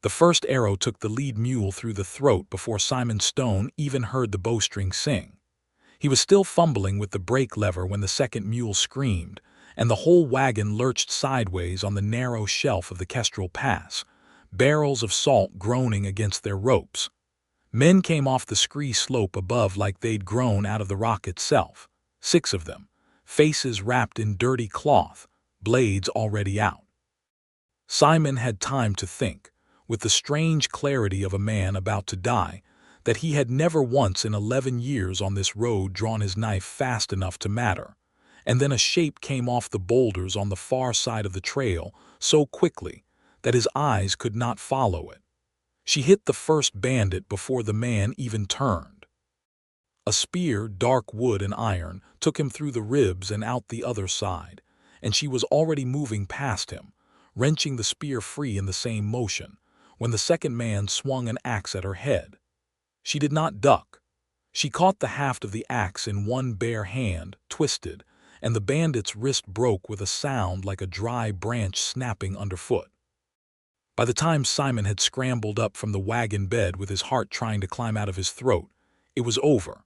The first arrow took the lead mule through the throat before Simon Stone even heard the bowstring sing. He was still fumbling with the brake lever when the second mule screamed, and the whole wagon lurched sideways on the narrow shelf of the Kestrel Pass, barrels of salt groaning against their ropes. Men came off the scree slope above like they'd grown out of the rock itself, 6 of them, faces wrapped in dirty cloth, blades already out. Simon had time to think, with the strange clarity of a man about to die, that he had never once in 11 years on this road drawn his knife fast enough to matter, and then a shape came off the boulders on the far side of the trail so quickly that his eyes could not follow it. She hit the first bandit before the man even turned. A spear, dark wood and iron, took him through the ribs and out the other side, and she was already moving past him, wrenching the spear free in the same motion, when the second man swung an axe at her head. She did not duck. She caught the haft of the axe in one bare hand, twisted, and the bandit's wrist broke with a sound like a dry branch snapping underfoot. By the time Simon had scrambled up from the wagon bed with his heart trying to climb out of his throat, it was over.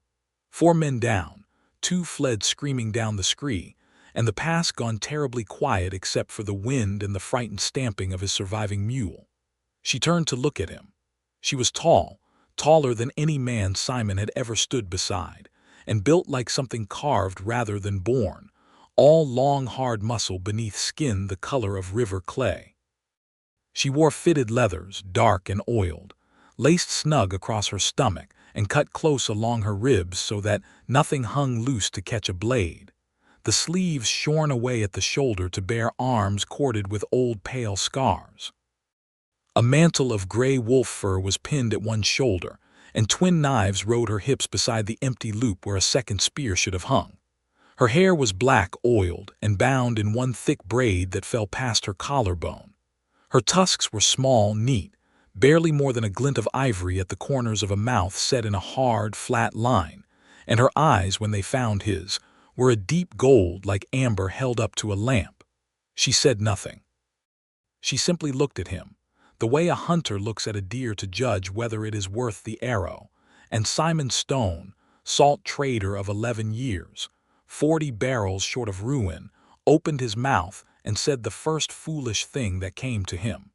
4 men down, 2 fled screaming down the scree, and the pass gone terribly quiet except for the wind and the frightened stamping of his surviving mule. She turned to look at him. She was tall, taller than any man Simon had ever stood beside, and built like something carved rather than born, all long hard muscle beneath skin the color of river clay. She wore fitted leathers, dark and oiled, laced snug across her stomach and cut close along her ribs so that nothing hung loose to catch a blade, the sleeves shorn away at the shoulder to bare arms corded with old pale scars. A mantle of gray wolf fur was pinned at one shoulder, and twin knives rode her hips beside the empty loop where a second spear should have hung. Her hair was black, oiled, and bound in one thick braid that fell past her collarbone. Her tusks were small, neat, barely more than a glint of ivory at the corners of a mouth set in a hard, flat line, and her eyes, when they found his, were a deep gold like amber held up to a lamp. She said nothing. She simply looked at him, the way a hunter looks at a deer to judge whether it is worth the arrow, and Simon Stone, salt trader of 11 years, 40 barrels short of ruin, opened his mouth and said the first foolish thing that came to him.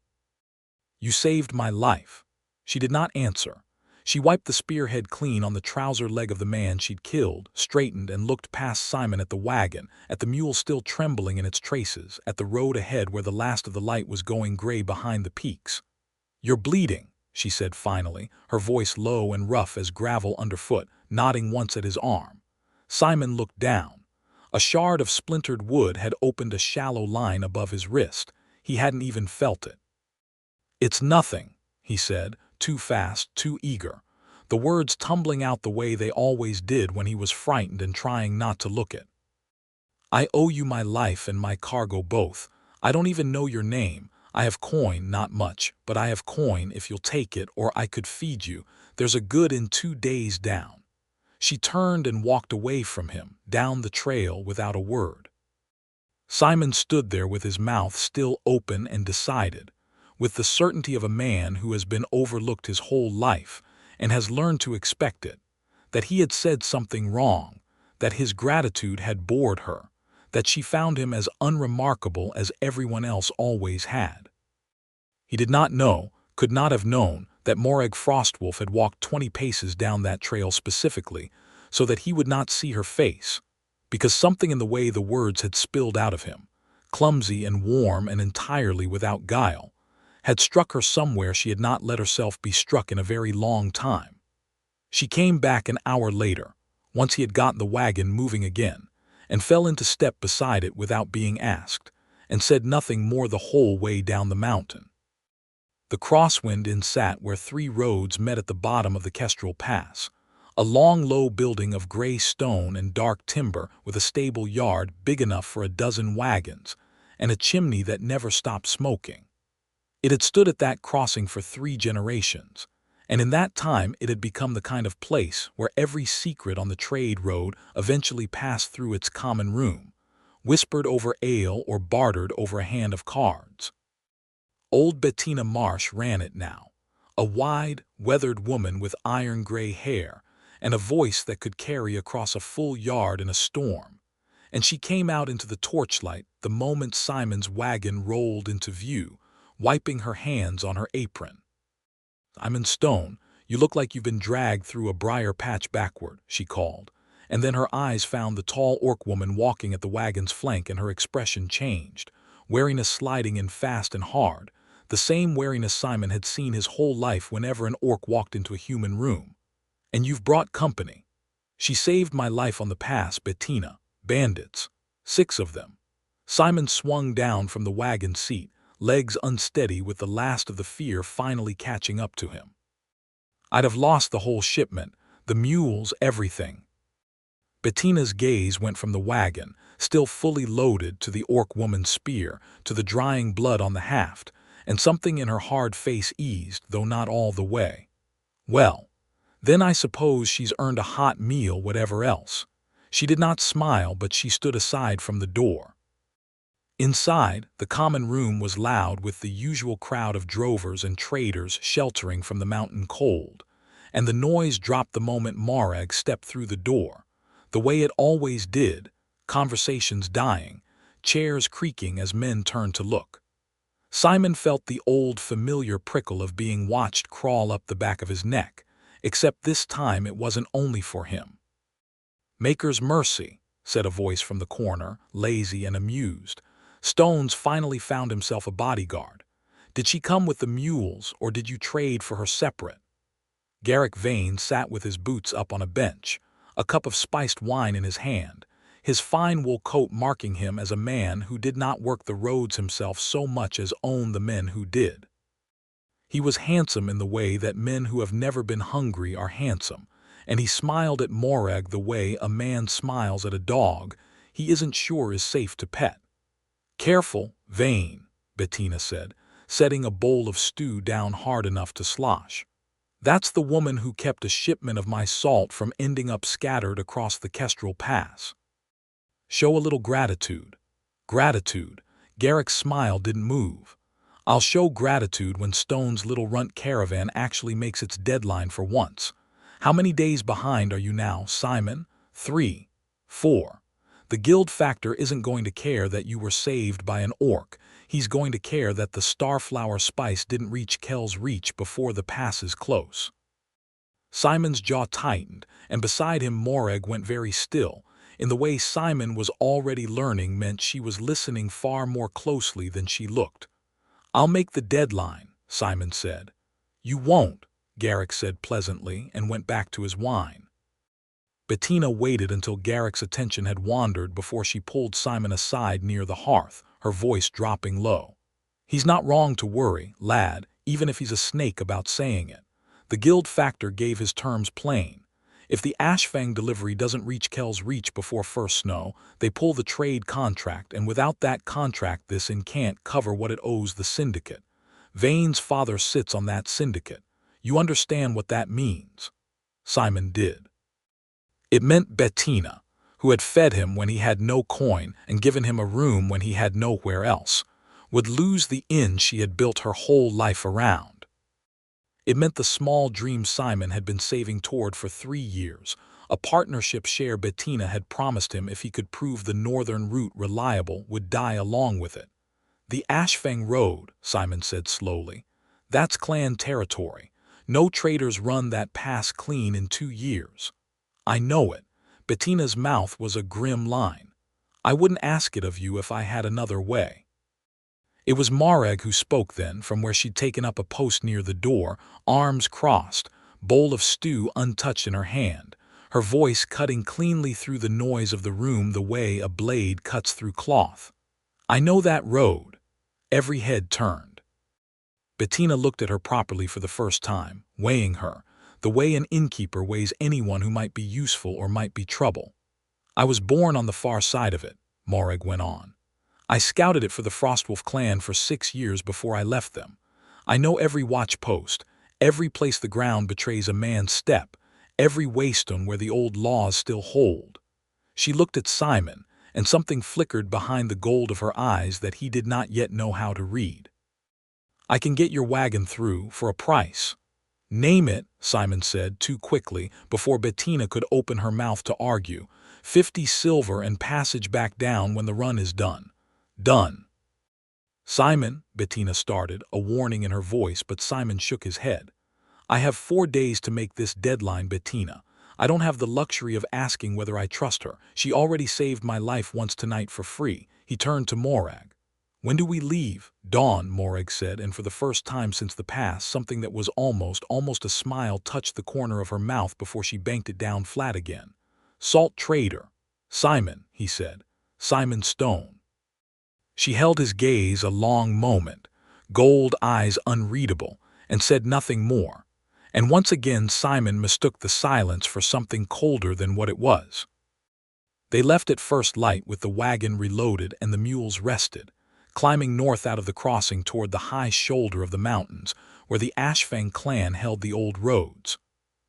"You saved my life." She did not answer. She wiped the spearhead clean on the trouser leg of the man she'd killed, straightened, and looked past Simon at the wagon, at the mule still trembling in its traces, at the road ahead where the last of the light was going gray behind the peaks. "You're bleeding," she said finally, her voice low and rough as gravel underfoot, nodding once at his arm. Simon looked down. A shard of splintered wood had opened a shallow line above his wrist. He hadn't even felt it. "It's nothing," he said, too fast, too eager, the words tumbling out the way they always did when he was frightened and trying not to look it. "I owe you my life and my cargo both. I don't even know your name. I have coin, not much, but I have coin if you'll take it, or I could feed you. There's a good in 2 days down." She turned and walked away from him, down the trail without a word. Simon stood there with his mouth still open and decided, with the certainty of a man who has been overlooked his whole life and has learned to expect it, that he had said something wrong, that his gratitude had bored her, that she found him as unremarkable as everyone else always had. He did not know, could not have known, that Morag Frostwolf had walked 20 paces down that trail specifically so that he would not see her face, because something in the way the words had spilled out of him, clumsy and warm and entirely without guile, had struck her somewhere she had not let herself be struck in a very long time. She came back an hour later, once he had gotten the wagon moving again, and fell into step beside it without being asked, and said nothing more the whole way down the mountain. The crosswind inn sat where 3 roads met at the bottom of the Kestrel Pass, a long low building of gray stone and dark timber with a stable yard big enough for a dozen wagons, and a chimney that never stopped smoking. It had stood at that crossing for 3 generations, and in that time it had become the kind of place where every secret on the trade road eventually passed through its common room, whispered over ale or bartered over a hand of cards. Old Bettina Marsh ran it now, a wide, weathered woman with iron-gray hair and a voice that could carry across a full yard in a storm. And she came out into the torchlight the moment Simon's wagon rolled into view, wiping her hands on her apron. "Simon Stone, you look like you've been dragged through a briar patch backward," she called, and then her eyes found the tall orc woman walking at the wagon's flank and her expression changed, wariness sliding in fast and hard, the same wariness Simon had seen his whole life whenever an orc walked into a human room. "And you've brought company." "She saved my life on the pass, Bettina. Bandits. 6 of them." Simon swung down from the wagon seat, legs unsteady with the last of the fear finally catching up to him. "I'd have lost the whole shipment, the mules, everything." Bettina's gaze went from the wagon, still fully loaded, to the orc woman's spear, to the drying blood on the haft, and something in her hard face eased, though not all the way. "Well, then I suppose she's earned a hot meal, whatever else." She did not smile, but she stood aside from the door. Inside, the common room was loud with the usual crowd of drovers and traders sheltering from the mountain cold, and the noise dropped the moment Morag stepped through the door, the way it always did, conversations dying, chairs creaking as men turned to look. Simon felt the old familiar prickle of being watched crawl up the back of his neck, except this time it wasn't only for him. "Maker's mercy," said a voice from the corner, lazy and amused. "Stone's finally found himself a bodyguard. Did she come with the mules, or did you trade for her separate?" Garrick Vane sat with his boots up on a bench, a cup of spiced wine in his hand, his fine wool coat marking him as a man who did not work the roads himself so much as own the men who did. He was handsome in the way that men who have never been hungry are handsome, and he smiled at Morag the way a man smiles at a dog he isn't sure is safe to pet. "Careful, Vane," Bettina said, setting a bowl of stew down hard enough to slosh. "That's the woman who kept a shipment of my salt from ending up scattered across the Kestrel Pass. Show a little gratitude." "Gratitude?" Garrick's smile didn't move. "I'll show gratitude when Stone's little runt caravan actually makes its deadline for once. How many days behind are you now, Simon? 3, 4. The guild factor isn't going to care that you were saved by an orc. He's going to care that the starflower spice didn't reach Kel's reach before the pass is close." Simon's jaw tightened, and beside him Morag went very still, in the way Simon was already learning meant she was listening far more closely than she looked. "I'll make the deadline," Simon said. "You won't," Garrick said pleasantly and went back to his wine. Bettina waited until Garrick's attention had wandered before she pulled Simon aside near the hearth, her voice dropping low. "He's not wrong to worry, lad, even if he's a snake about saying it. The guild factor gave his terms plain. If the Ashfang delivery doesn't reach Kel's reach before first snow, they pull the trade contract, and without that contract this inn can't cover what it owes the syndicate. Vane's father sits on that syndicate. You understand what that means?" Simon did. It meant Bettina, who had fed him when he had no coin and given him a room when he had nowhere else, would lose the inn she had built her whole life around. It meant the small dream Simon had been saving toward for 3 years, a partnership share Bettina had promised him if he could prove the northern route reliable, would die along with it. "The Ashfang Road," Simon said slowly. "That's clan territory. No traders run that pass clean in 2 years. "I know it." Bettina's mouth was a grim line. "I wouldn't ask it of you if I had another way." It was Morag who spoke then, from where she'd taken up a post near the door, arms crossed, bowl of stew untouched in her hand, her voice cutting cleanly through the noise of the room the way a blade cuts through cloth. "I know that road." Every head turned. Bettina looked at her properly for the first time, weighing her, the way an innkeeper weighs anyone who might be useful or might be trouble. "I was born on the far side of it," Morag went on. "I scouted it for the Frostwolf clan for 6 years before I left them. I know every watch post, every place the ground betrays a man's step, every waystone where the old laws still hold." She looked at Simon, and something flickered behind the gold of her eyes that he did not yet know how to read. I can get your wagon through for a price." "Name it," Simon said too quickly before Bettina could open her mouth to argue. 50 silver and passage back down when the run is done." "Done." "Simon," Bettina started, a warning in her voice, but Simon shook his head. "I have 4 days to make this deadline, Bettina. I don't have the luxury of asking whether I trust her. She already saved my life once tonight for free." He turned to Morag. "When do we leave?" "Dawn," Morag said, and for the first time since the past, something that was almost a smile touched the corner of her mouth before she banked it down flat again. "Salt trader." "Simon," he said. "Simon Stone." She held his gaze a long moment, gold eyes unreadable, and said nothing more. And once again Simon mistook the silence for something colder than what it was. They left at first light with the wagon reloaded and the mules rested, climbing north out of the crossing toward the high shoulder of the mountains, where the Ashfang clan held the old roads.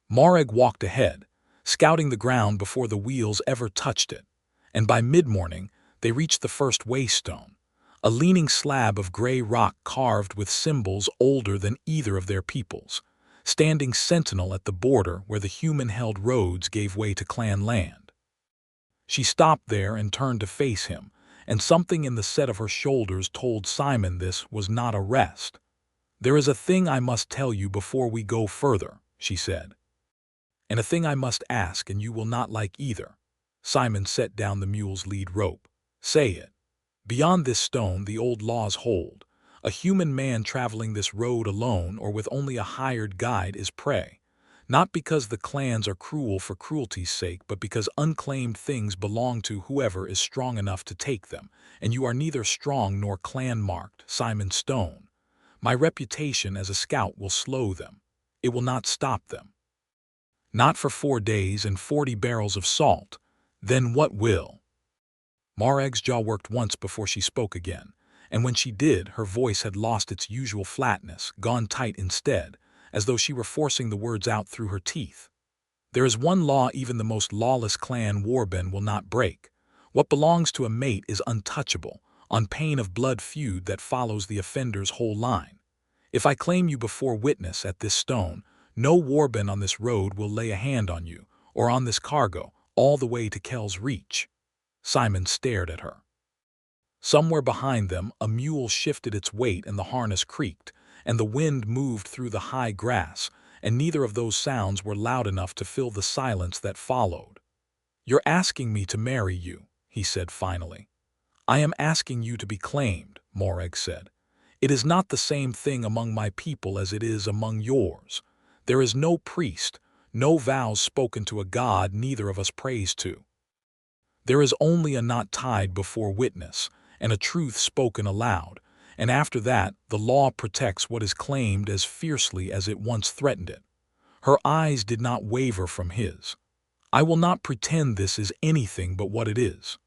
Morag walked ahead, scouting the ground before the wheels ever touched it, and by mid-morning they reached the first waystone, a leaning slab of gray rock carved with symbols older than either of their peoples, standing sentinel at the border where the human-held roads gave way to clan land. She stopped there and turned to face him, and something in the set of her shoulders told Simon this was not a rest. "There is a thing I must tell you before we go further," she said. "And a thing I must ask, and you will not like either." Simon set down the mule's lead rope. "Say it." "Beyond this stone the old laws hold. A human man traveling this road alone or with only a hired guide is prey. Not because the clans are cruel for cruelty's sake, but because unclaimed things belong to whoever is strong enough to take them, and you are neither strong nor clan-marked, Simon Stone. My reputation as a scout will slow them. It will not stop them. Not for 4 days and 40 barrels of salt. Then what will?" Morag's jaw worked once before she spoke again, and when she did, her voice had lost its usual flatness, gone tight instead, as though she were forcing the words out through her teeth. "There is one law even the most lawless clan warband will not break. What belongs to a mate is untouchable, on pain of blood feud that follows the offender's whole line. If I claim you before witness at this stone, no warband on this road will lay a hand on you, or on this cargo, all the way to Kell's Reach." Simon stared at her. Somewhere behind them, a mule shifted its weight and the harness creaked, and the wind moved through the high grass, and neither of those sounds were loud enough to fill the silence that followed. "You're asking me to marry you," he said finally. "I am asking you to be claimed," Morag said. "It is not the same thing among my people as it is among yours. There is no priest, no vows spoken to a god neither of us prays to. There is only a knot tied before witness, and a truth spoken aloud, and after that the law protects what is claimed as fiercely as it once threatened it." Her eyes did not waver from his. "I will not pretend this is anything but what it is.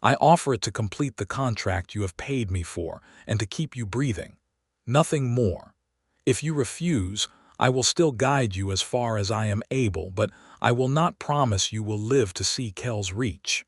I offer it to complete the contract you have paid me for and to keep you breathing. Nothing more. If you refuse, I will still guide you as far as I am able, but I will not promise you will live to see Kell's Reach."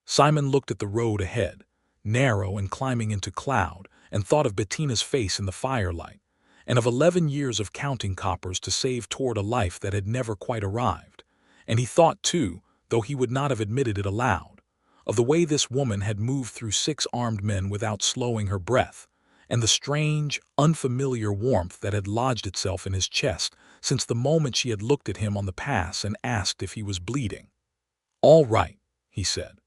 Simon looked at the road ahead, narrow and climbing into cloud, and thought of Bettina's face in the firelight, and of 11 years of counting coppers to save toward a life that had never quite arrived. And he thought too, though he would not have admitted it aloud, of the way this woman had moved through 6 armed men without slowing her breath, and the strange, unfamiliar warmth that had lodged itself in his chest since the moment she had looked at him on the pass and asked if he was bleeding. "All right," he said.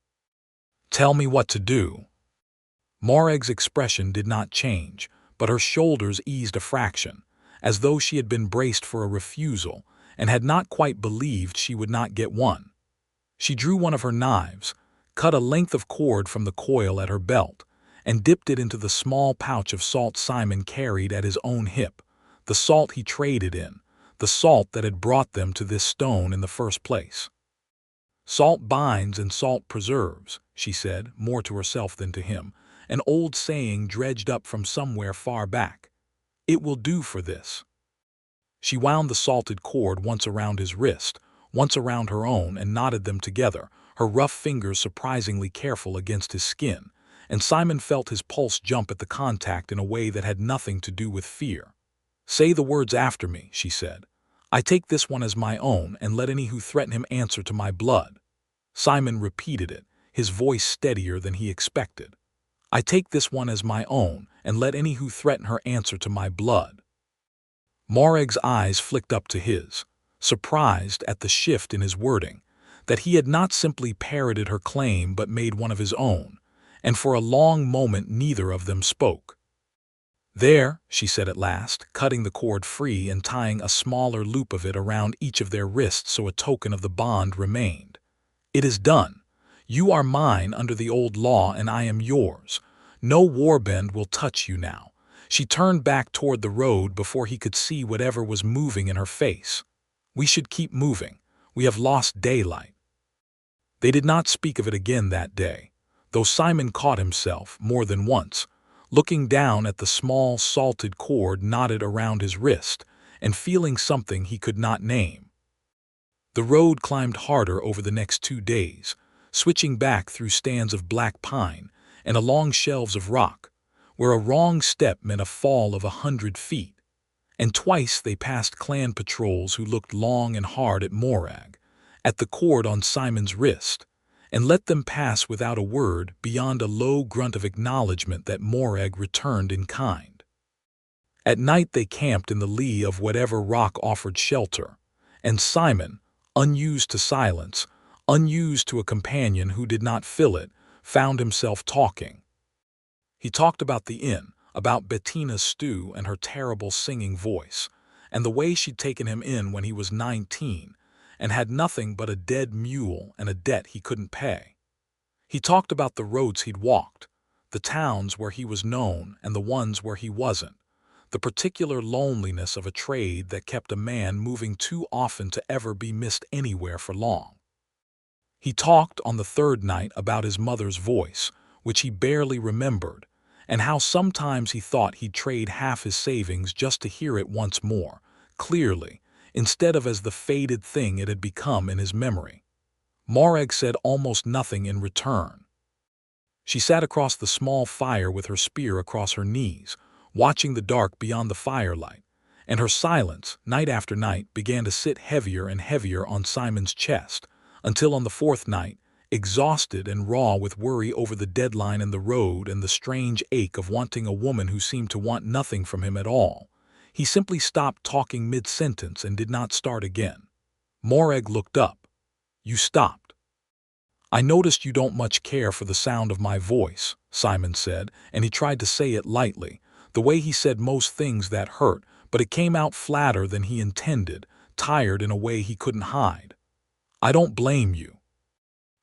"Tell me what to do." Morag's expression did not change, but her shoulders eased a fraction, as though she had been braced for a refusal and had not quite believed she would not get one. She drew one of her knives, cut a length of cord from the coil at her belt, and dipped it into the small pouch of salt Simon carried at his own hip, the salt he traded in, the salt that had brought them to this stone in the first place. "Salt binds and salt preserves," she said, more to herself than to him, an old saying dredged up from somewhere far back. "It will do for this." She wound the salted cord once around his wrist, once around her own, and knotted them together, her rough fingers surprisingly careful against his skin, and Simon felt his pulse jump at the contact in a way that had nothing to do with fear. "Say the words after me," she said. "I take this one as my own, and let any who threaten him answer to my blood." Simon repeated it, his voice steadier than he expected. "I take this one as my own, and let any who threaten her answer to my blood." Morag's eyes flicked up to his, surprised at the shift in his wording, that he had not simply parroted her claim but made one of his own, and for a long moment neither of them spoke. "There," she said at last, cutting the cord free and tying a smaller loop of it around each of their wrists so a token of the bond remained. "It is done. You are mine under the old law, and I am yours. No warband will touch you now." She turned back toward the road before he could see whatever was moving in her face. "We should keep moving. We have lost daylight." They did not speak of it again that day, though Simon caught himself, more than once, looking down at the small, salted cord knotted around his wrist and feeling something he could not name. The road climbed harder over the next 2 days, switching back through stands of black pine and along shelves of rock, where a wrong step meant a fall of 100 feet. And twice they passed clan patrols who looked long and hard at Morag, at the cord on Simon's wrist, and let them pass without a word beyond a low grunt of acknowledgement that Morag returned in kind. At night they camped in the lee of whatever rock offered shelter, and Simon, unused to silence, unused to a companion who did not fill it, found himself talking. He talked about the inn, about Bettina's stew and her terrible singing voice, and the way she'd taken him in when he was 19, and had nothing but a dead mule and a debt he couldn't pay. He talked about the roads he'd walked, the towns where he was known and the ones where he wasn't, the particular loneliness of a trade that kept a man moving too often to ever be missed anywhere for long. He talked on the third night about his mother's voice, which he barely remembered, and how sometimes he thought he'd trade half his savings just to hear it once more, clearly, instead of as the faded thing it had become in his memory. Morag said almost nothing in return. She sat across the small fire with her spear across her knees, watching the dark beyond the firelight, and her silence, night after night, began to sit heavier and heavier on Simon's chest, until on the 4th night, exhausted and raw with worry over the deadline and the road and the strange ache of wanting a woman who seemed to want nothing from him at all, he simply stopped talking mid-sentence and did not start again. Morag looked up. "You stopped." "I noticed you don't much care for the sound of my voice," Simon said, and he tried to say it lightly, the way he said most things that hurt, but it came out flatter than he intended, tired in a way he couldn't hide. "I don't blame you.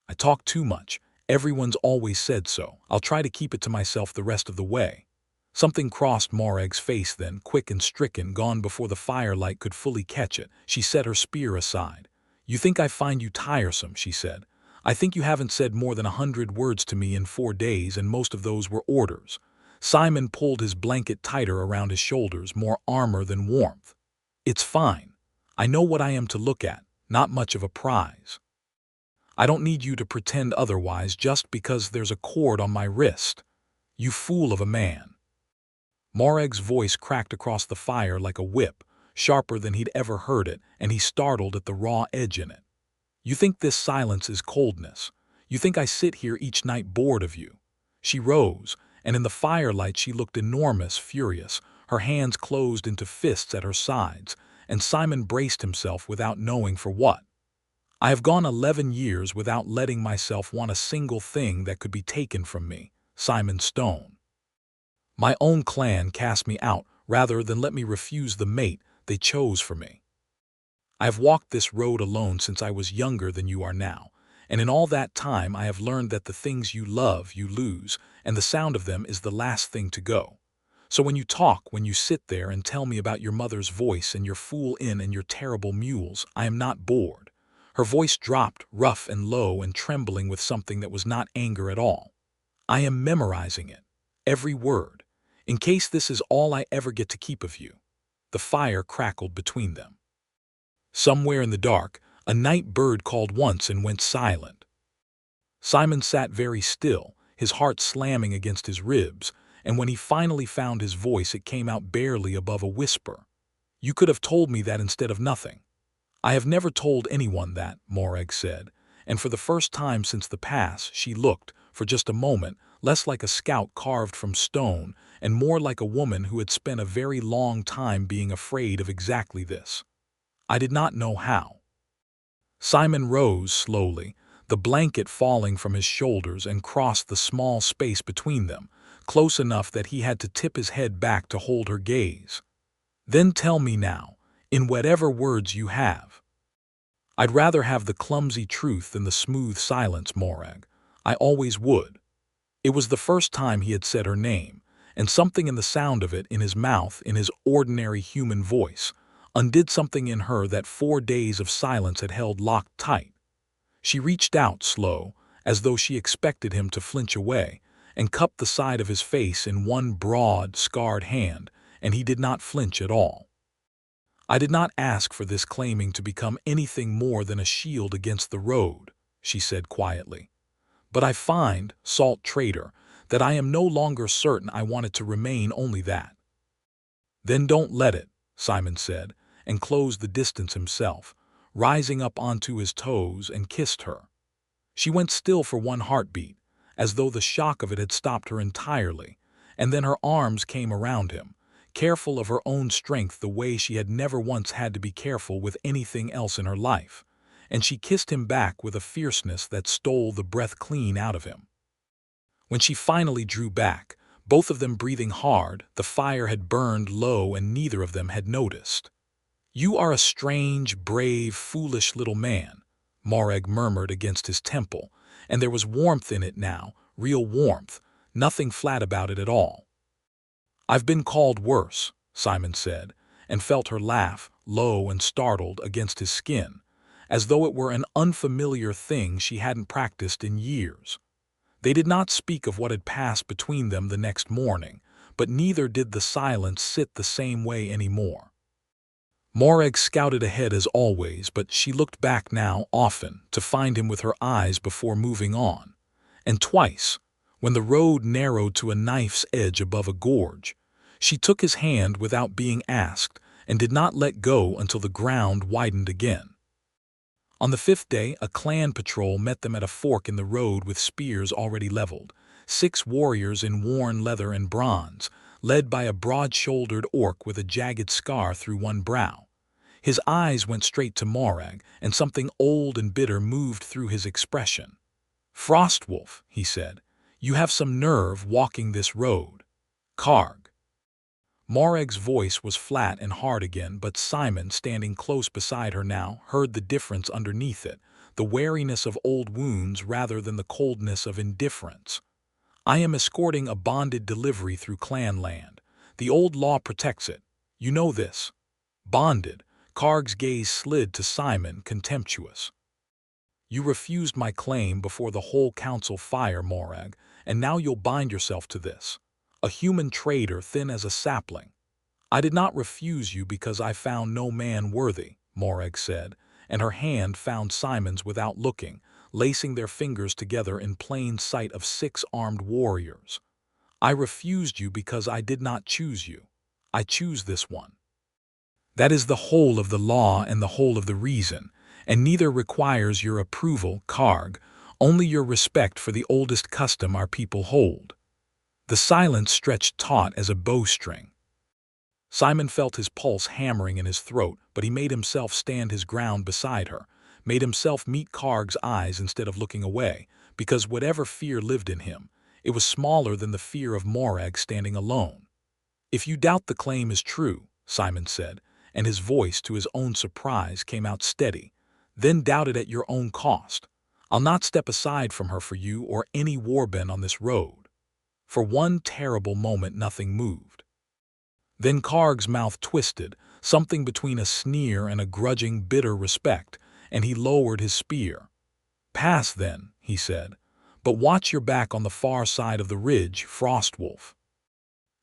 I talk too much. Everyone's always said so. I'll try to keep it to myself the rest of the way." Something crossed Morag's face then, quick and stricken, gone before the firelight could fully catch it. She set her spear aside. "You think I find you tiresome," she said. "I think you haven't said more than 100 words to me in 4 days, and most of those were orders." Simon pulled his blanket tighter around his shoulders, more armor than warmth. "It's fine. I know what I am to look at, not much of a prize. I don't need you to pretend otherwise just because there's a cord on my wrist. You fool of a man." Morag's voice cracked across the fire like a whip, sharper than he'd ever heard it, and he startled at the raw edge in it. "You think this silence is coldness. You think I sit here each night bored of you." She rose, and in the firelight she looked enormous, furious, her hands closed into fists at her sides, and Simon braced himself without knowing for what. "I have gone 11 years without letting myself want a single thing that could be taken from me, Simon Stone. My own clan cast me out rather than let me refuse the mate they chose for me. I have walked this road alone since I was younger than you are now, and in all that time I have learned that the things you love you lose, and the sound of them is the last thing to go. So when you sit there and tell me about your mother's voice and your fool inn and your terrible mules, I am not bored." Her voice dropped, rough and low and trembling with something that was not anger at all. "I am memorizing it, every word, in case this is all I ever get to keep of you." The fire crackled between them. Somewhere in the dark, a night bird called once and went silent. Simon sat very still, his heart slamming against his ribs, and when he finally found his voice it came out barely above a whisper. "You could have told me that instead of nothing." "I have never told anyone that," Morag said, and for the first time since the pass she looked, for just a moment, less like a scout carved from stone and more like a woman who had spent a very long time being afraid of exactly this. "I did not know how." Simon rose slowly, the blanket falling from his shoulders, and crossed the small space between them, close enough that he had to tip his head back to hold her gaze. "Then tell me now, in whatever words you have." "I'd rather have the clumsy truth than the smooth silence, Morag. I always would." It was the first time he had said her name, and something in the sound of it, in his mouth, in his ordinary human voice, undid something in her that 4 days of silence had held locked tight. She reached out slow, as though she expected him to flinch away, and cupped the side of his face in one broad, scarred hand, and he did not flinch at all. "I did not ask for this claiming to become anything more than a shield against the road," she said quietly. "But I find, salt traitor, that I am no longer certain I want it to remain only that." "Then don't let it," Simon said, and closed the distance himself, rising up onto his toes, and kissed her. She went still for one heartbeat, as though the shock of it had stopped her entirely, and then her arms came around him, careful of her own strength the way she had never once had to be careful with anything else in her life, and she kissed him back with a fierceness that stole the breath clean out of him. When she finally drew back, both of them breathing hard, the fire had burned low and neither of them had noticed. "You are a strange, brave, foolish little man," Morag murmured against his temple, and there was warmth in it now, real warmth, nothing flat about it at all. "I've been called worse," Simon said, and felt her laugh, low and startled, against his skin, as though it were an unfamiliar thing she hadn't practiced in years. They did not speak of what had passed between them the next morning, but neither did the silence sit the same way anymore. Morag scouted ahead as always, but she looked back now often to find him with her eyes before moving on. And twice, when the road narrowed to a knife's edge above a gorge, she took his hand without being asked and did not let go until the ground widened again. On the 5th day, a clan patrol met them at a fork in the road with spears already leveled, 6 warriors in worn leather and bronze, led by a broad-shouldered orc with a jagged scar through one brow. His eyes went straight to Morag, and something old and bitter moved through his expression. "Frostwolf," he said, "you have some nerve walking this road. Karg." Morag's voice was flat and hard again, but Simon, standing close beside her now, heard the difference underneath it, the wariness of old wounds rather than the coldness of indifference. "I am escorting a bonded delivery through clan land. The old law protects it. You know this." "Bonded?" Karg's gaze slid to Simon, contemptuous. "You refused my claim before the whole council fire, Morag, and now you'll bind yourself to this. A human traitor, thin as a sapling." "I did not refuse you because I found no man worthy," Morag said, and her hand found Simon's without looking, lacing their fingers together in plain sight of 6 armed warriors. "I refused you because I did not choose you. I choose this one. That is the whole of the law and the whole of the reason, and neither requires your approval, Karg, only your respect for the oldest custom our people hold." The silence stretched taut as a bowstring. Simon felt his pulse hammering in his throat, but he made himself stand his ground beside her, made himself meet Karg's eyes instead of looking away, because whatever fear lived in him, it was smaller than the fear of Morag standing alone. "If you doubt the claim is true," Simon said, and his voice, to his own surprise, came out steady, "then doubt it at your own cost. I'll not step aside from her for you or any warband on this road." For one terrible moment nothing moved. Then Karg's mouth twisted, something between a sneer and a grudging, bitter respect, and he lowered his spear. "Pass then," he said, "but watch your back on the far side of the ridge, Frostwolf.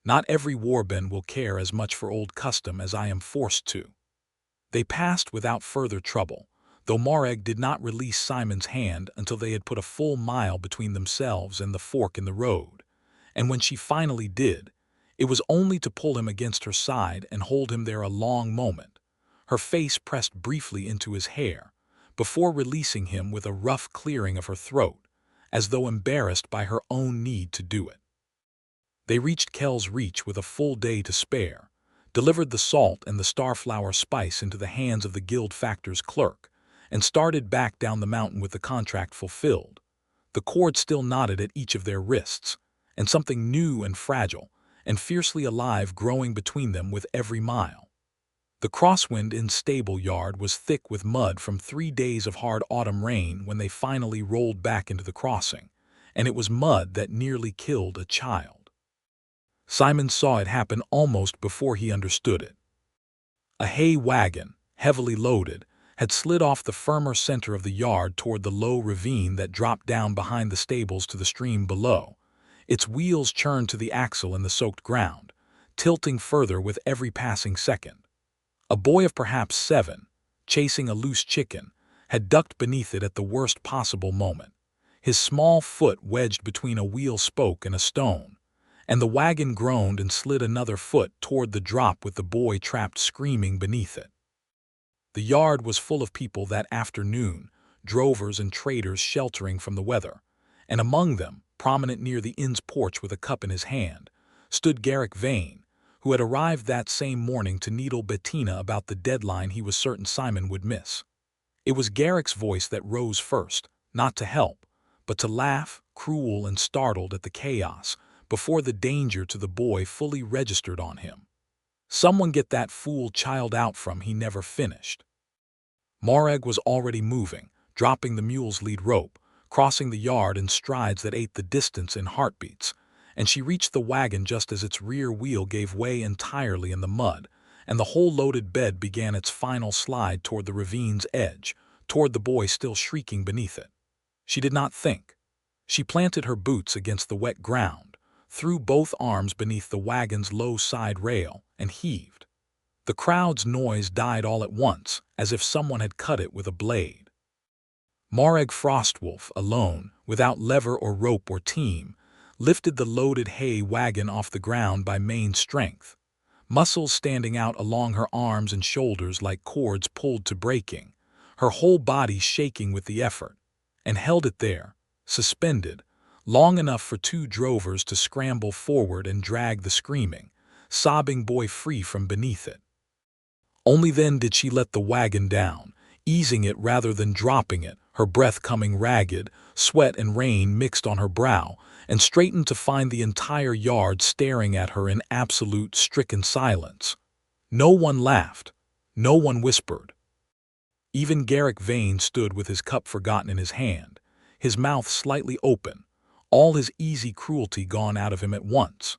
Not every warband will care as much for old custom as I am forced to." They passed without further trouble. though Morag did not release Simon's hand until they had put a full mile between themselves and the fork in the road. And when she finally did, it was only to pull him against her side and hold him there a long moment, her face pressed briefly into his hair, before releasing him with a rough clearing of her throat, as though embarrassed by her own need to do it. They reached Kell's Reach with a full day to spare, delivered the salt and the starflower spice into the hands of the guild factor's clerk, and started back down the mountain with the contract fulfilled. The cord still knotted at each of their wrists, and something new and fragile and fiercely alive growing between them with every mile. The crosswind in stable yard was thick with mud from 3 days of hard autumn rain when they finally rolled back into the crossing, and it was mud that nearly killed a child. Simon saw it happen almost before he understood it. A hay wagon, heavily loaded, had slid off the firmer center of the yard toward the low ravine that dropped down behind the stables to the stream below. Its wheels churned to the axle in the soaked ground, tilting further with every passing second. A boy of perhaps 7, chasing a loose chicken, had ducked beneath it at the worst possible moment, his small foot wedged between a wheel spoke and a stone, and the wagon groaned and slid another foot toward the drop with the boy trapped screaming beneath it. The yard was full of people that afternoon, drovers and traders sheltering from the weather, and among them, prominent near the inn's porch with a cup in his hand, stood Garrick Vane, who had arrived that same morning to needle Bettina about the deadline he was certain Simon would miss. It was Garrick's voice that rose first, not to help, but to laugh, cruel and startled at the chaos, before the danger to the boy fully registered on him. Someone get that fool child out from he never finished. Morag was already moving, dropping the mule's lead rope, crossing the yard in strides that ate the distance in heartbeats, and she reached the wagon just as its rear wheel gave way entirely in the mud, and the whole loaded bed began its final slide toward the ravine's edge, toward the boy still shrieking beneath it. She did not think. She planted her boots against the wet ground, threw both arms beneath the wagon's low side rail, and heaved. The crowd's noise died all at once, as if someone had cut it with a blade. Morag Frostwolf, alone, without lever or rope or team, lifted the loaded hay wagon off the ground by main strength, muscles standing out along her arms and shoulders like cords pulled to breaking, her whole body shaking with the effort, and held it there, suspended, long enough for 2 drovers to scramble forward and drag the screaming, sobbing boy free from beneath it. Only then did she let the wagon down, easing it rather than dropping it, her breath coming ragged, sweat and rain mixed on her brow, and straightened to find the entire yard staring at her in absolute stricken silence. No one laughed. No one whispered. Even Garrick Vane stood with his cup forgotten in his hand, his mouth slightly open, all his easy cruelty gone out of him at once.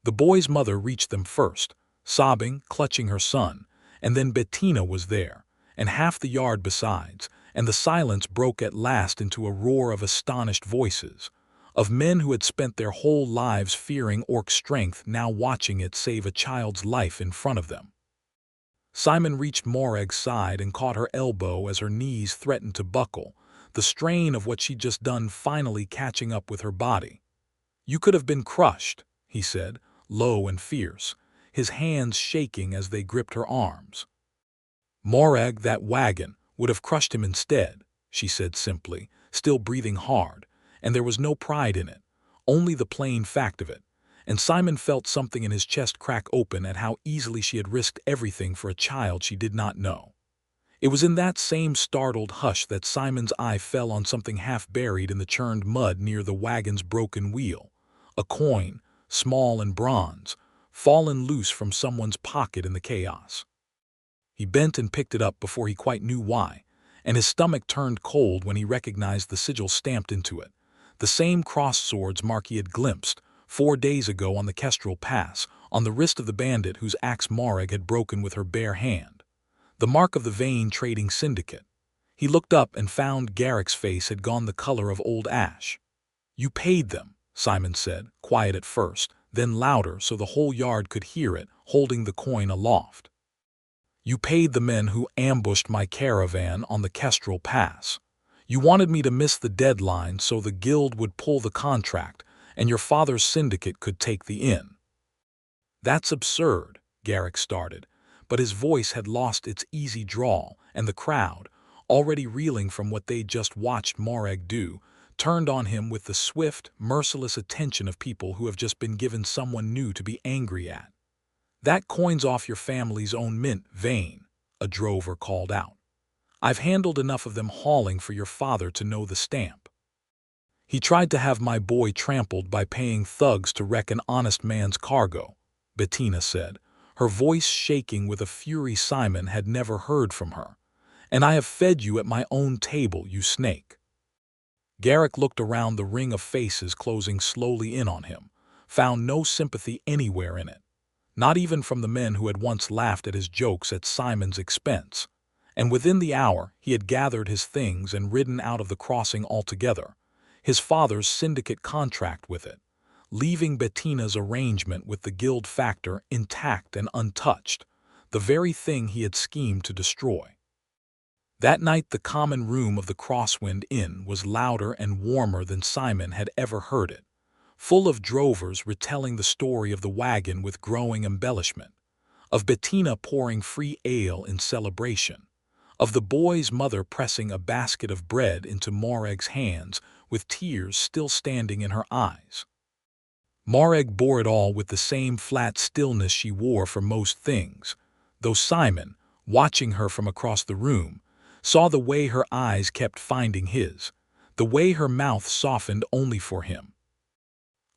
The boy's mother reached them first, sobbing, clutching her son, and then Bettina was there, and half the yard besides, and the silence broke at last into a roar of astonished voices, of men who had spent their whole lives fearing orc strength now watching it save a child's life in front of them. Simon reached Morag's side and caught her elbow as her knees threatened to buckle, the strain of what she'd just done finally catching up with her body. "You could have been crushed," he said, low and fierce, his hands shaking as they gripped her arms. "Morag, that wagon, would have crushed him instead," she said simply, still breathing hard, and there was no pride in it, only the plain fact of it, and Simon felt something in his chest crack open at how easily she had risked everything for a child she did not know. It was in that same startled hush that Simon's eye fell on something half buried in the churned mud near the wagon's broken wheel, a coin, small and bronze, fallen loose from someone's pocket in the chaos. He bent and picked it up before he quite knew why, and his stomach turned cold when he recognized the sigil stamped into it, the same cross-swords mark he had glimpsed 4 days ago on the Kestrel Pass, on the wrist of the bandit whose axe Morag had broken with her bare hand. The mark of the Vane trading syndicate. He looked up and found Garrick's face had gone the color of old ash. "You paid them," Simon said, quiet at first, then louder so the whole yard could hear it, holding the coin aloft. You paid the men who ambushed my caravan on the Kestrel Pass. You wanted me to miss the deadline so the guild would pull the contract and your father's syndicate could take the inn." "That's absurd," Garrick started, but his voice had lost its easy drawl, and the crowd, already reeling from what they'd just watched Morag do, turned on him with the swift, merciless attention of people who have just been given someone new to be angry at. "That coin's off your family's own mint, Vane," a drover called out. "I've handled enough of them hauling for your father to know the stamp." "He tried to have my boy trampled by paying thugs to wreck an honest man's cargo," Bettina said, her voice shaking with a fury Simon had never heard from her. "And I have fed you at my own table, you snake." Garrick looked around the ring of faces closing slowly in on him, found no sympathy anywhere in it, not even from the men who had once laughed at his jokes at Simon's expense. And within the hour he had gathered his things and ridden out of the crossing altogether, his father's syndicate contract with it, leaving Bettina's arrangement with the guild factor intact and untouched, the very thing he had schemed to destroy. That night the common room of the Crosswind Inn was louder and warmer than Simon had ever heard it, full of drovers retelling the story of the wagon with growing embellishment, of Bettina pouring free ale in celebration, of the boy's mother pressing a basket of bread into Morag's hands with tears still standing in her eyes. Morag bore it all with the same flat stillness she wore for most things, though Simon, watching her from across the room, saw the way her eyes kept finding his, the way her mouth softened only for him.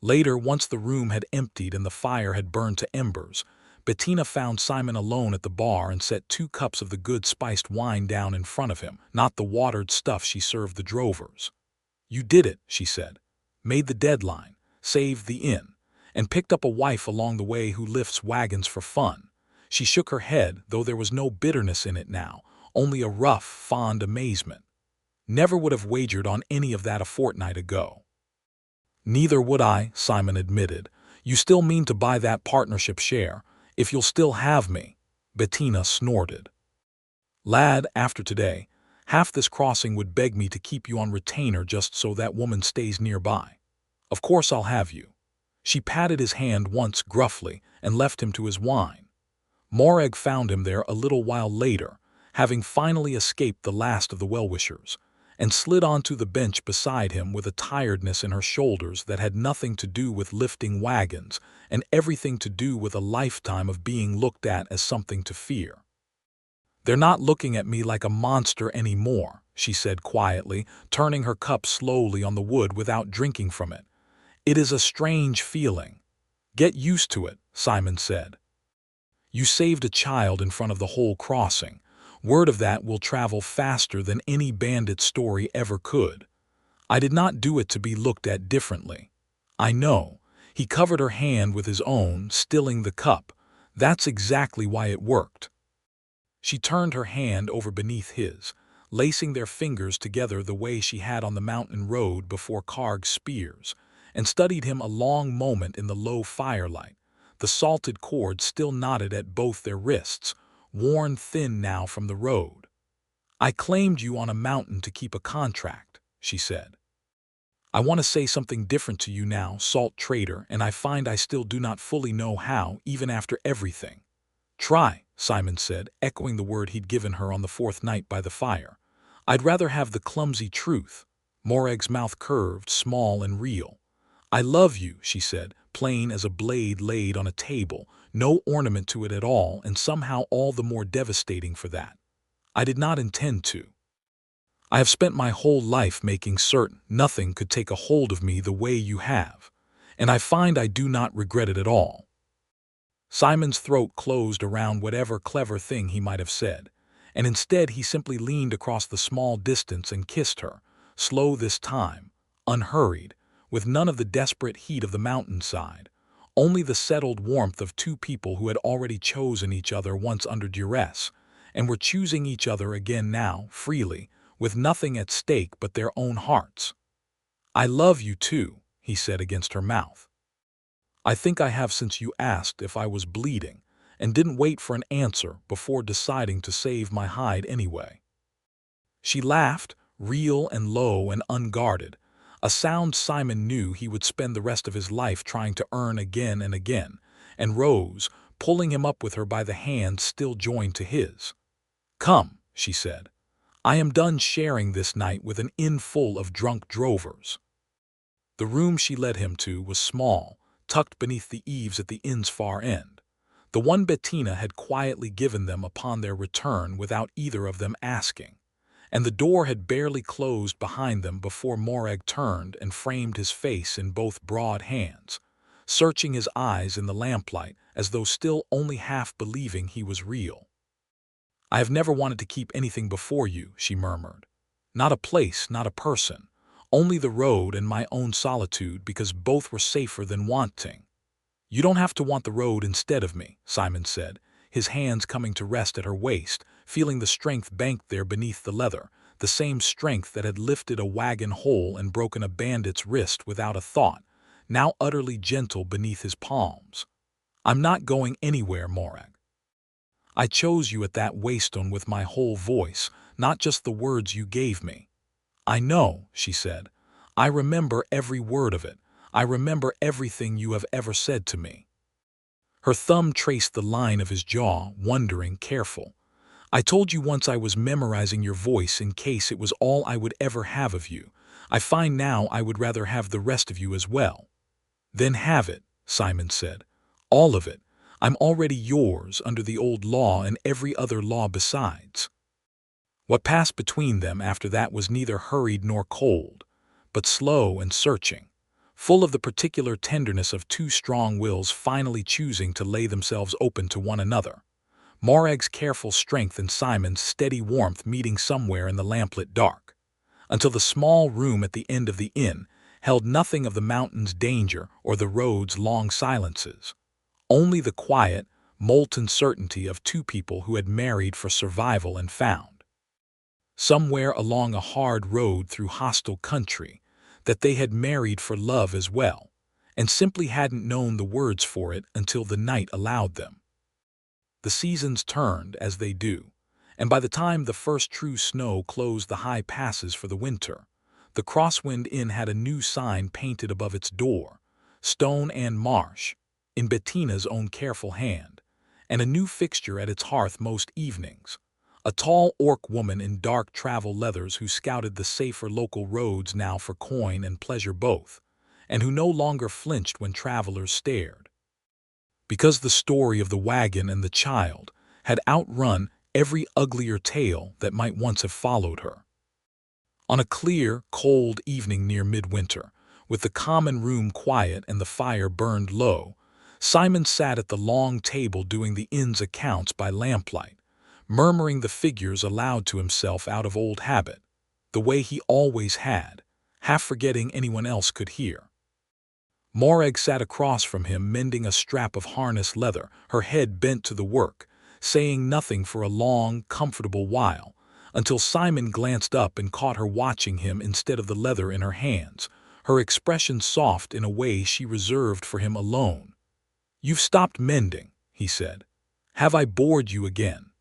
Later, once the room had emptied and the fire had burned to embers, Bettina found Simon alone at the bar and set 2 cups of the good spiced wine down in front of him, not the watered stuff she served the drovers. "You did it," she said. "Made the deadline, saved the inn, and picked up a wife along the way who lifts wagons for fun." She shook her head, though there was no bitterness in it now, only a rough, fond amazement. "Never would have wagered on any of that a fortnight ago." "Neither would I," Simon admitted. "You still mean to buy that partnership share, if you'll still have me," Bettina snorted. "Lad, after today, half this crossing would beg me to keep you on retainer just so that woman stays nearby. Of course I'll have you." She patted his hand once gruffly and left him to his wine. Morag found him there a little while later, having finally escaped the last of the well-wishers, and slid onto the bench beside him with a tiredness in her shoulders that had nothing to do with lifting wagons and everything to do with a lifetime of being looked at as something to fear. "They're not looking at me like a monster anymore," she said quietly, turning her cup slowly on the wood without drinking from it. "It is a strange feeling." "Get used to it," Simon said. "You saved a child in front of the whole crossing. Word of that will travel faster than any bandit story ever could. I did not do it to be looked at differently. I know." He covered her hand with his own, stilling the cup. "That's exactly why it worked." She turned her hand over beneath his, lacing their fingers together the way she had on the mountain road before Karg's spears, and studied him a long moment in the low firelight, the salted cord still knotted at both their wrists, worn thin now from the road. "I claimed you on a mountain to keep a contract," she said. "I want to say something different to you now, salt trader, and I find I still do not fully know how, even after everything." "Try," Simon said, echoing the word he'd given her on the 4th night by the fire. "I'd rather have the clumsy truth." Morag's mouth curved, small and real. "I love you," she said, plain as a blade laid on a table, no ornament to it at all, and somehow all the more devastating for that. "I did not intend to. I have spent my whole life making certain nothing could take a hold of me the way you have, and I find I do not regret it at all." Simon's throat closed around whatever clever thing he might have said, and instead he simply leaned across the small distance and kissed her, slow this time, unhurried, with none of the desperate heat of the mountainside, only the settled warmth of 2 people who had already chosen each other once under duress, and were choosing each other again now, freely, with nothing at stake but their own hearts. "I love you too," he said against her mouth. "I think I have since you asked if I was bleeding, and didn't wait for an answer before deciding to save my hide anyway. She laughed, real and low and unguarded, a sound Simon knew he would spend the rest of his life trying to earn again and again, and rose, pulling him up with her by the hand still joined to his. "Come," she said. "I am done sharing this night with an inn full of drunk drovers." The room she led him to was small, tucked beneath the eaves at the inn's far end, the one Bettina had quietly given them upon their return without either of them asking, and the door had barely closed behind them before Morag turned and framed his face in both broad hands, searching his eyes in the lamplight as though still only half believing he was real. "I have never wanted to keep anything before you," she murmured. "Not a place, not a person. Only the road and my own solitude, because both were safer than wanting." "You don't have to want the road instead of me," Simon said, his hands coming to rest at her waist, feeling the strength banked there beneath the leather, the same strength that had lifted a wagon whole and broken a bandit's wrist without a thought, now utterly gentle beneath his palms. "I'm not going anywhere, Morag. I chose you at that waystone with my whole voice, not just the words you gave me." "I know," she said. "I remember every word of it. I remember everything you have ever said to me." Her thumb traced the line of his jaw, wondering, careful. "I told you once I was memorizing your voice in case it was all I would ever have of you. I find now I would rather have the rest of you as well." "Then have it," Simon said. "All of it. I'm already yours under the old law and every other law besides." What passed between them after that was neither hurried nor cold, but slow and searching, full of the particular tenderness of two strong wills finally choosing to lay themselves open to one another, Morag's careful strength and Simon's steady warmth meeting somewhere in the lamplit dark, until the small room at the end of the inn held nothing of the mountain's danger or the road's long silences, only the quiet, molten certainty of two people who had married for survival and found, somewhere along a hard road through hostile country, that they had married for love as well, and simply hadn't known the words for it until the night allowed them. The seasons turned, as they do, and by the time the first true snow closed the high passes for the winter, the Crosswind Inn had a new sign painted above its door, "Stone and Marsh," in Bettina's own careful hand, and a new fixture at its hearth most evenings, a tall orc woman in dark travel leathers who scouted the safer local roads now for coin and pleasure both, and who no longer flinched when travelers stared. Because the story of the wagon and the child had outrun every uglier tale that might once have followed her. On a clear, cold evening near midwinter, with the common room quiet and the fire burned low, Simon sat at the long table doing the inn's accounts by lamplight, murmuring the figures aloud to himself out of old habit, the way he always had, half forgetting anyone else could hear. Morag sat across from him mending a strap of harness leather, her head bent to the work, saying nothing for a long, comfortable while, until Simon glanced up and caught her watching him instead of the leather in her hands, her expression soft in a way she reserved for him alone. "You've stopped mending," he said. "Have I bored you again?"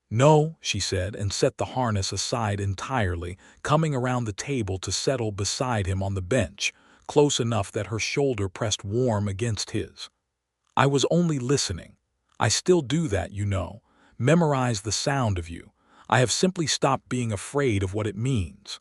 "No," she said, and set the harness aside entirely, coming around the table to settle beside him on the bench, close enough that her shoulder pressed warm against his. "I was only listening. I still do that, you know, memorize the sound of you. I have simply stopped being afraid of what it means."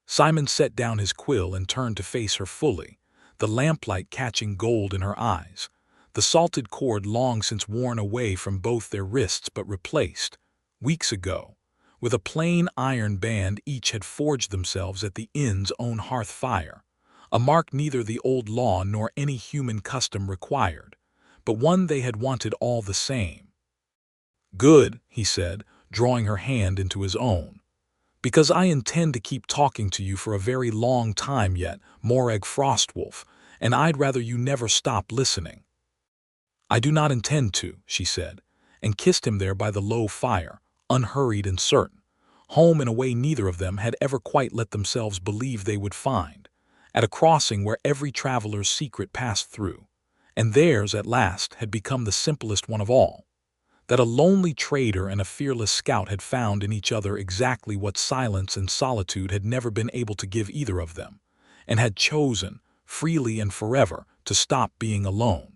Simon set down his quill and turned to face her fully, the lamplight catching gold in her eyes, the salted cord long since worn away from both their wrists but replaced, weeks ago, with a plain iron band each had forged themselves at the inn's own hearth fire, a mark neither the old law nor any human custom required, but one they had wanted all the same. "Good," he said, drawing her hand into his own. "Because I intend to keep talking to you for a very long time yet, Morag Frostwolf, and I'd rather you never stop listening." "I do not intend to," she said, and kissed him there by the low fire, unhurried and certain, home in a way neither of them had ever quite let themselves believe they would find, at a crossing where every traveler's secret passed through, and theirs, at last, had become the simplest one of all. That a lonely trader and a fearless scout had found in each other exactly what silence and solitude had never been able to give either of them, and had chosen, freely and forever, to stop being alone.